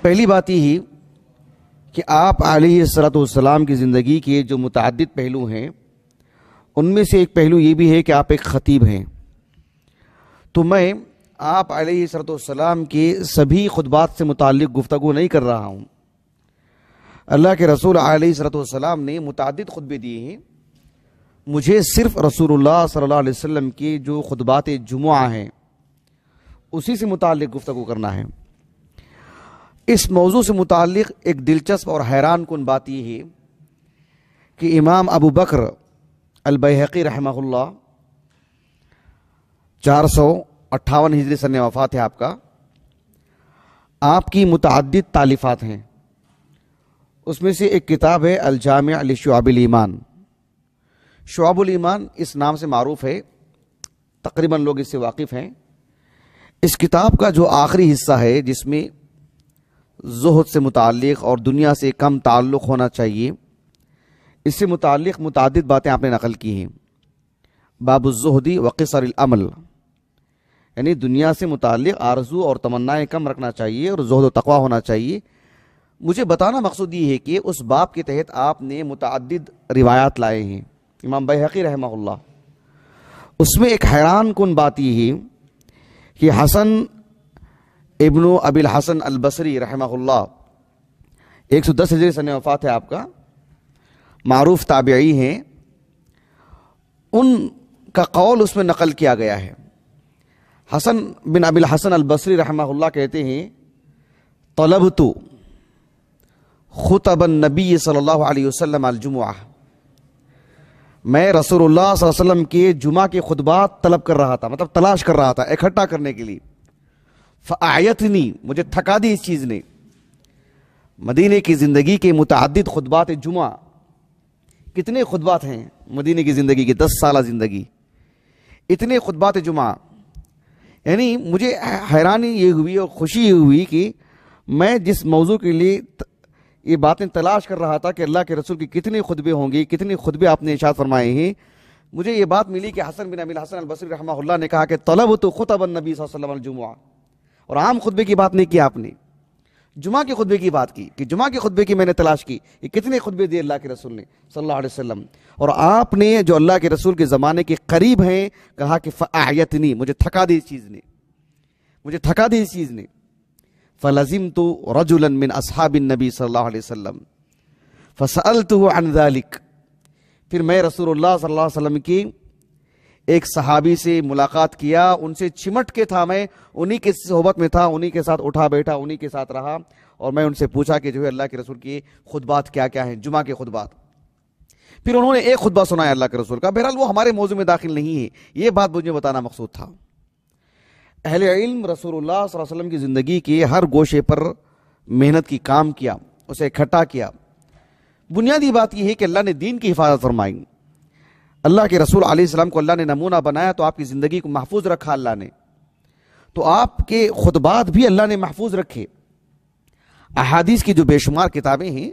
پہلی بات یہ کہ آپ علیہ الصلوۃ والسلام کی زندگی کے جو متعدد پہلو ہیں ان میں سے ایک پہلو یہ بھی ہے کہ آپ ایک خطیب ہیں. تو میں آپ علیہ الصلوۃ والسلام کے سبھی خطبات سے متعلق گفتگو نہیں کر رہا ہوں. اللہ کے رسول علیہ الصلوۃ والسلام نے متعدد خطبے دیے ہیں. مجھے صرف رسول اللہ صلی اللہ علیہ وسلم کے جو خطبات جمعہ ہیں اسی سے متعلق گفتگو کرنا ہے. اس موضوع سے متعلق ایک دلچسپ اور حیران کن بات یہ ہے کہ امام ابو بکر البیہقی رحمہ اللہ 458 ہجری سن وفات ہے آپ کا. آپ کی متعدد تالیفات ہیں. اس میں سے ایک کتاب ہے الجامع لشعب الایمان. شعب الایمان اس نام سے معروف ہے, تقریباً لوگ اس سے واقف ہیں. اس کتاب کا جو آخری حصہ ہے جس میں زہد سے متعلق اور دنیا سے کم تعلق ہونا چاہیے, اس سے متعلق متعدد باتیں آپ نے نقل کی ہیں. باب الزہد وقصر العمل, یعنی دنیا سے متعلق آرزو اور تمنائیں کم رکھنا چاہیے اور زہد و تقوی ہونا چاہیے. مجھے بتانا مقصود یہ ہے کہ اس باب کے تحت آپ نے متعدد روایات لائے ہیں امام بیہقی رحمہ اللہ. اس میں ایک حیران کن بات یہ ہے کہ حسن ابن ابی الحسن البصری رحمہ اللہ 110 ہجری سن وفات ہے آپ کا, معروف تابعی ہیں. ان کا قول اس میں نقل کیا گیا ہے. حسن بن ابی الحسن البصری رحمہ اللہ کہتے ہیں طلبت خطب النبی صلی اللہ علیہ وسلم الجمعہ, میں رسول اللہ صلی اللہ علیہ وسلم کے جمعہ کے خطبات طلب کر رہا تھا, مطلب تلاش کر رہا تھا اکٹھا کرنے کے لیے. فأعیتنی, مجھے تھکا دی اس چیز نے. مدینے کی زندگی کے متعدد خطبات جمعہ, کتنے خطبات ہیں مدینے کی زندگی کی, 10 سالہ زندگی, اتنے خطبات جمعہ. یعنی مجھے حیرانی یہ ہوئی اور خوشی یہ ہوئی کہ میں جس موضوع کے لیے یہ باتیں تلاش کر رہا تھا کہ اللہ کے رسول کی کتنے خطبے ہوں گے, کتنے خطبے آپ نے ارشاد فرمائے ہیں, مجھے یہ بات ملی کہ حسن بن ابی الحسن البصری رحمہ اللہ نے کہا کہ طلبت خطب النبی صلی اللہ علیہ وسلم الجمعہ. اور عام خطبے کی بات نہیں کی آپ نے, جمعہ کے خطبے کی بات کی کہ جمعہ کے خطبے کی میں نے تلاش کی کہ کتنے خطبے دیے اللہ کے رسول نے صلی اللہ علیہ وسلم. اور آپ نے جو اللہ کے رسول کے زمانے کے قریب ہیں کہا کہ فأعیتنی, مجھے تھکا دی اس چیز نے, مجھے تھکا دی اس چیز نے. فلزمت رجلا من اصحاب النبی صلی اللہ علیہ وسلم فسألته عن ذلك, پھر میں رسول اللہ صلی اللہ علیہ وسلم کی ایک صحابی سے ملاقات کیا, ان سے چمٹ کے تھا, میں انہی کے صحبت میں تھا, انہی کے ساتھ اٹھا بیٹھا, انہی کے ساتھ رہا, اور میں ان سے پوچھا کہ جو ہے اللہ کے رسول کی خطبات کیا کیا ہیں, جمعہ کے خطبات. پھر انہوں نے ایک خطبہ سنایا اللہ کے رسول کا. بہرحال وہ ہمارے موضوع میں داخل نہیں ہے, یہ بات مجھے بتانا مقصود تھا. اہل علم رسول اللہ صلی اللہ علیہ وسلم کی زندگی کے ہر گوشے پر محنت کی کام کیا, اسے اکٹھا کیا. بنیادی بات یہ ہے کہ اللہ نے دین کی حفاظت فرمائی. اللہ کے رسول علیہ السلام کو اللہ نے نمونہ بنایا تو آپ کی زندگی کو محفوظ رکھا اللہ نے, تو آپ کے خطبات بھی اللہ نے محفوظ رکھے. احادیث کی جو بے شمار کتابیں ہیں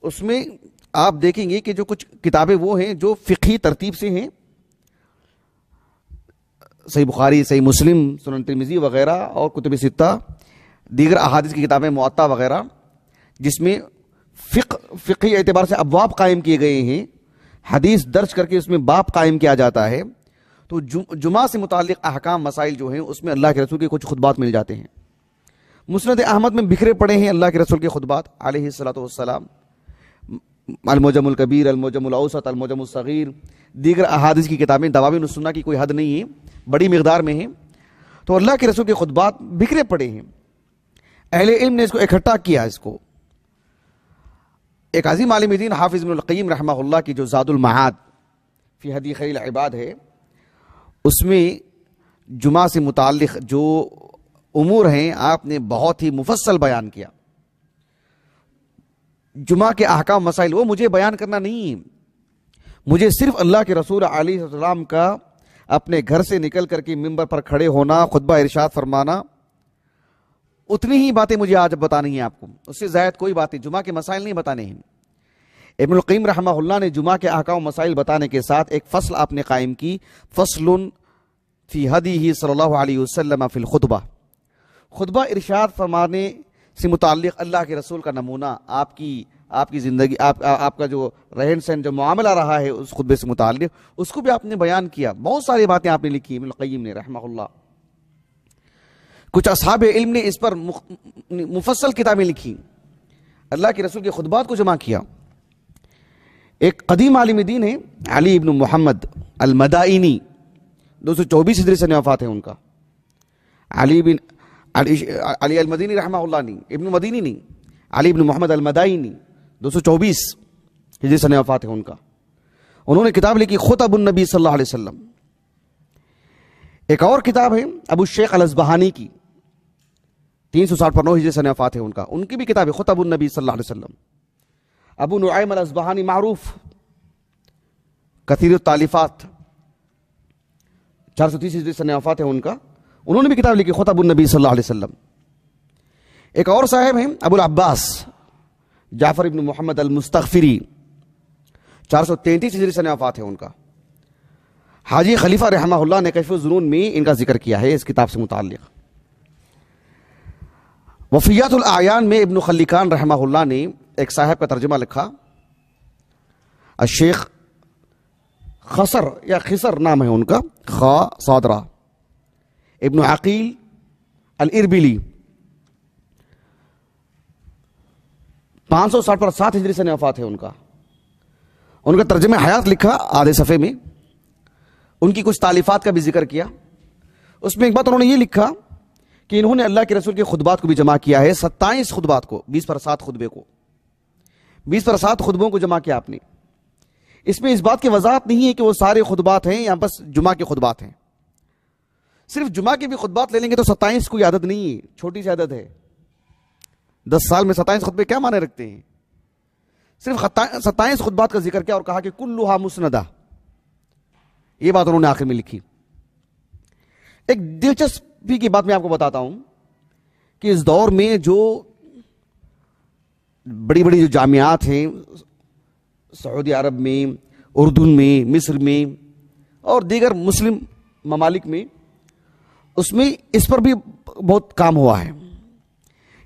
اس میں آپ دیکھیں گے کہ جو کچھ کتابیں وہ ہیں جو فقہی ترتیب سے ہیں, صحیح بخاری, صحیح مسلم, سنن ترمذی وغیرہ اور کتب ستہ, دیگر احادیث کی کتابیں موطا وغیرہ, جس میں فقہی اعتبار سے ابواب قائم کیے گئے ہیں, حدیث درج کر کے اس میں باب قائم کیا جاتا ہے. تو جمعہ سے متعلق احکام مسائل جو ہیں اس میں اللہ کے رسول کے کچھ خطبات مل جاتے ہیں. مسند احمد میں بکھرے پڑے ہیں اللہ کے رسول کے خطبات علیہ الصلوۃ والسلام, المعجم الکبیر, المعجم الاوسط, المعجم الصغیر, دیگر احادیث کی کتابیں, دواوین السنہ کی کوئی حد نہیں ہے, بڑی مقدار میں ہیں. تو اللہ کے رسول کے خطبات بکھرے پڑے ہیں. اہل علم نے اس کو اکٹھا کیا. اس کو ایک عظیم عالم دین حافظ ابن القیم رحمہ اللہ کی جو زاد المعاد فی ہدی خیر العباد ہے, اس میں جمعہ سے متعلق جو امور ہیں آپ نے بہت ہی مفصل بیان کیا. جمعہ کے احکام مسائل وہ مجھے بیان کرنا نہیں ہے, مجھے صرف اللہ کے رسول علیہ السلام کا اپنے گھر سے نکل کر کے ممبر پر کھڑے ہونا, خطبہ ارشاد فرمانا, اتنی ہی باتیں مجھے آج بتانی ہیں آپ کو, اس سے زائد کوئی باتیں, جمعہ کے مسائل نہیں بتانے ہیں. ابن القیم رحمہ اللہ نے جمعہ کے احکام مسائل بتانے کے ساتھ ایک فصل آپ نے قائم کی, فصل فی ہدیہ صلی اللہ علیہ وسلم فی الخطبہ. خطبہ ارشاد فرمانے سے متعلق اللہ کے رسول کا نمونہ، آپ کی زندگی، آپ کا جو رہن سہن، جو معاملہ رہا ہے اس خطبے سے متعلق، اس کو بھی آپ نے بیان کیا. بہت ساری باتیں آپ نے لکھی ابن القیم نے رحمہ اللہ. کچھ اصحاب علم نے اس پر مفصل کتابیں لکھی، اللہ کے رسول کے خطبات کو جمع کیا. ایک قدیم عالم دین ہے علی ابن محمد المدائنی، 224 ہجری سے وفات ہے ان کا. علی المدینی رحمہ اللہ نہیں، ابن مدینی نہیں، علی ابن محمد المدائنی، 224 ہجری سے وفات ہے ان کا. انہوں نے کتاب لکھی خطب النبی صلی اللہ علیہ وسلم. ایک اور کتاب ہے ابو الشیخ الاصبہانی کی، 360 ہجری سے وفات ہے ان کا. ان کی بھی کتاب ہے خطب النبی صلی اللہ علیہ وسلم. ابو نعیم الاصبہانی معروف، کثیر التالیفات، 430 ہجری سے وفات ہے ان کا. انہوں نے بھی کتاب لکھی خطب النبی صلی اللہ علیہ وسلم. ایک اور صاحب ہیں ابو العباس جعفر ابن محمد المستغفری، 433 ہجری سے وفات ہے ان کا. حاجی خلیفہ رحمہ اللہ نے کشف الظنون میں ان کا ذکر کیا ہے اس کتاب سے متعلق. وفیات الاعیان میں ابن خلیقان رحمہ اللہ نے ایک صاحب کا ترجمہ لکھا، الشیخ خسر یا خسر نام ہے ان کا، خا صادرہ، ابن عقیل الاربلی، 560 پر 7 ہجری سے وفات ہے ان کا. ان کا ترجمہ حیات لکھا آدھے صفحے میں. ان کی کچھ تالیفات کا بھی ذکر کیا. اس میں ایک بات انہوں نے یہ لکھا کہ انہوں نے اللہ کے رسول کے خطبات کو بھی جمع کیا ہے، 27 خطبات کو، 20 پر 7 خطبے کو، 20 پر 7 خطبوں کو جمع کیا آپ نے. اس میں اس بات کی وضاحت نہیں ہے کہ وہ سارے خطبات ہیں یا بس جمعہ کے خطبات ہیں. صرف جمعہ کے بھی خطبات لے لیں گے تو 27 کوئی عدد نہیں ہے، چھوٹی سی عدد ہے. 10 سال میں 27 خطبے کیا معنی رکھتے ہیں؟ صرف 27 خطبات کا ذکر کیا اور کہا کہ کلھا مسندہ. یہ بات انہوں نے آخر میں لکھی. ایک دلچسپی کی بات میں آپ کو بتاتا ہوں کہ اس دور میں جو بڑی بڑی جو جامعات ہیں سعودی عرب میں، اردن میں، مصر میں اور دیگر مسلم ممالک میں، اس میں اس پر بھی بہت کام ہوا ہے.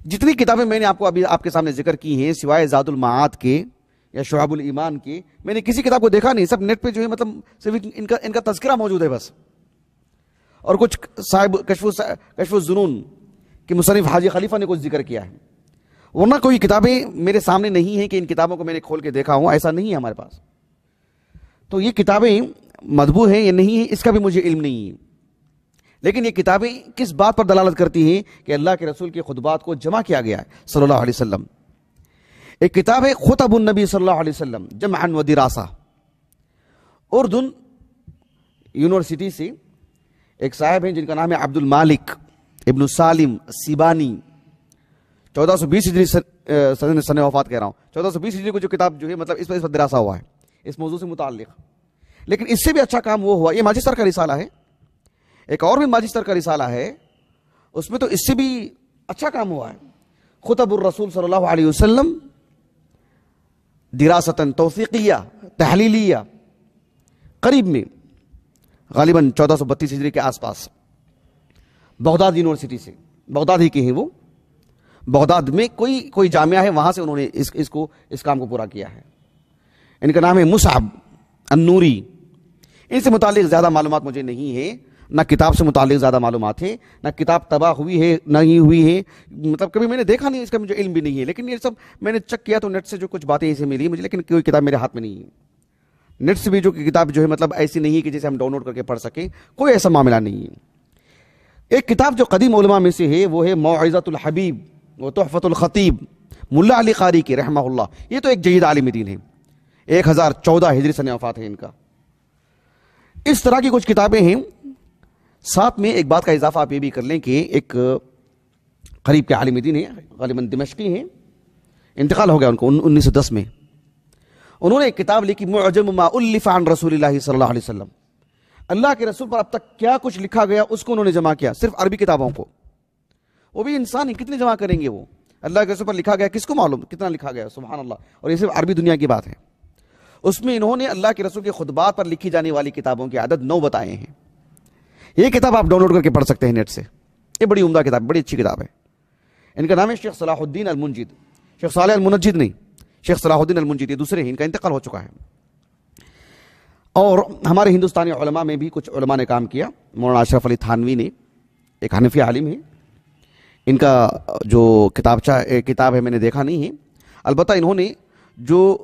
جتنی کتابیں میں نے آپ کو ابھی آپ کے سامنے ذکر کی ہیں سوائے زاد المعاد کے یا شعب الایمان کے، میں نے کسی کتاب کو دیکھا نہیں. سب نیٹ پہ جو ہے مطلب صرف ان کا تذکرہ موجود ہے بس. اور کچھ صاحب کشف الظنون کہ مصنف حاجی خلیفہ نے کچھ ذکر کیا ہے، ورنہ کوئی کتابیں میرے سامنے نہیں ہیں کہ ان کتابوں کو میں نے کھول کے دیکھا ہوں، ایسا نہیں ہے ہمارے پاس. تو یہ کتابیں مطبوع ہیں یا نہیں ہیں اس کا بھی مجھے علم نہیں ہے. لیکن یہ کتابیں کس بات پر دلالت کرتی ہیں کہ اللہ کے رسول کے خطبات کو جمع کیا گیا ہے صلی اللہ علیہ وسلم. ایک کتاب ہے خطب النبی صلی اللہ علیہ وسلم جمعا و دراسہ، اردن یونیورسٹی سے ایک صاحب ہیں جن کا نام ہے عبد المالک ابن سالم سیبانی، 1420 ہجری سن وفات کہہ رہا ہوں. 1420 ہجری کو جو کتاب جو ہے مطلب اس پر دراسہ ہوا ہے اس موضوع سے متعلق. لیکن اس سے بھی اچھا کام وہ ہوا، یہ ماجسٹر کا رسالہ ہے. ایک اور بھی ماجسٹر کا رسالہ ہے، اس میں تو اس سے بھی اچھا کام ہوا ہے. خطب الرسول صلی اللہ علیہ وسلم دراستاً توثیقیہ تحلیلیہ، قریب میں غالباً 1432 ہجری کے آس پاس بغداد یونیورسٹی سے، بغداد ہی کے ہیں وہ، بغداد میں کوئی جامعہ ہے وہاں سے انہوں نے اس کام کو پورا کیا ہے. ان کا نام ہے مصعب النوری. ان سے متعلق زیادہ معلومات مجھے نہیں ہے، نہ کتاب سے متعلق زیادہ معلومات ہیں، نہ کتاب طبع ہوئی ہے نہ ہی ہوئی ہے، مطلب کبھی میں نے دیکھا نہیں، اس کا مجھے علم بھی نہیں ہے. لیکن یہ سب میں نے چیک کیا تو نیٹ سے جو کچھ باتیں اسے ملی مجھے، لیکن کوئی کتاب میرے ہاتھ میں نہیں ہے. نیٹ سے بھی جو کتاب جو ہے مطلب ایسی نہیں ہے کہ جسے ہم ڈاؤن لوڈ کر کے پڑھ سکیں، کوئی ایسا معاملہ نہیں ہے. ایک کتاب جو قدیم علماء میں سے ہے وہ ہے موعظۃ الحبیب و تحفۃ الخطیب ملا علی قاری کی رحمہ اللہ. یہ تو ایک جید عالم دین ہے، 1014 ہجری سن وفات ہے ان کا. اس طرح کی کچھ کتابیں ہیں. ساتھ میں ایک بات کا اضافہ آپ یہ بھی کر لیں کہ ایک قریب کے عالم دین ہیں، غالباً دمشقی ہیں، انتقال ہو گیا ان کو 1910 میں. انہوں نے ایک کتاب لکھی معجم ما الف عن رسول اللہ صلی اللہ علیہ وسلم. اللہ کے رسول پر اب تک کیا کچھ لکھا گیا اس کو انہوں نے جمع کیا، صرف عربی کتابوں کو. وہ بھی انسان ہی کتنے جمع کریں گے، وہ اللہ کے رسول پر لکھا گیا کس کو معلوم کتنا لکھا گیا، سبحان اللہ. اور یہ صرف عربی دنیا کی بات ہے. اس میں انہوں نے اللہ کے رسول کے خطبات پر لکھی جانے والی کتابوں کی عدد 9 بتائے ہیں. یہ کتاب آپ ڈاؤن لوڈ کر کے پڑھ سکتے ہیں نیٹ سے. یہ بڑی عمدہ کتاب ہے، بڑی اچھی کتاب ہے. ان کا نام ہے شیخ صلاح الدین المنجد، شیخ صالح المنجد نہیں، شیخ صلاح الدین المنجد، یہ دوسرے ہیں، ان کا انتقال ہو چکا ہے۔ اور ہمارے ہندوستانی علماء میں بھی کچھ علماء نے کام کیا، مولانا اشرف علی تھانوی نے، ایک حنفی عالم ہے، ان کا جو کتاب ہے میں نے دیکھا نہیں ہے، البتہ انہوں نے جو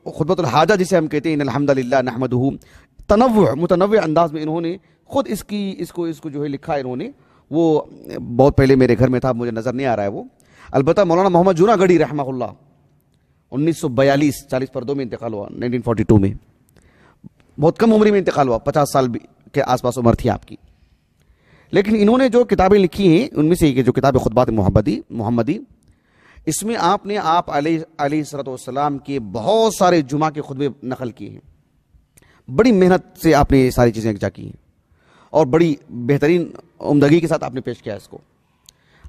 خطبۃ الحاجہ جسے ہم کہتے ہیں ان الحمدللہ نحمدہ، متنوع انداز میں انہوں نے خود اس کو جو ہے لکھا ہے انہوں نے، وہ بہت پہلے میرے گھر میں تھا، مجھے نظر نہیں آ رہا ہے وہ۔ البتہ مولانا محمد جوناگڑھی رحمہ اللہ 1942 40 میں انتقال ہوا، 1942 میں، بہت کم عمری میں انتقال ہوا، 50 سال کے آس پاس عمر تھی آپ کی۔ لیکن انہوں نے جو کتابیں لکھی ہیں ان میں سے جو کتاب خطبات محمدی، اس میں آپ نے علیہ الصلوۃ والسلام کے بہت سارے جمعہ کے خطبے نقل کیے ہیں، بڑی محنت سے آپ نے یہ ساری چیزیں یکجا کی ہیں اور بڑی بہترین عمدگی کے ساتھ آپ نے پیش کیا اس کو۔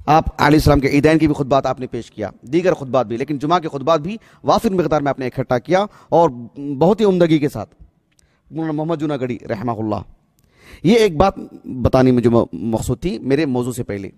آپ علیہ السلام کے عیدین کی بھی خطبات آپ نے پیش کیا، دیگر خطبات بھی، لیکن جمعہ کے خطبات بھی وافر مقدار میں آپ نے اکٹھا کیا اور بہت ہی عمدگی کے ساتھ۔ مولانا محمد جوناگڑھی رحمہ اللہ، یہ ایک بات بتانی مجھے مقصود تھی میرے موضوع سے پہلے۔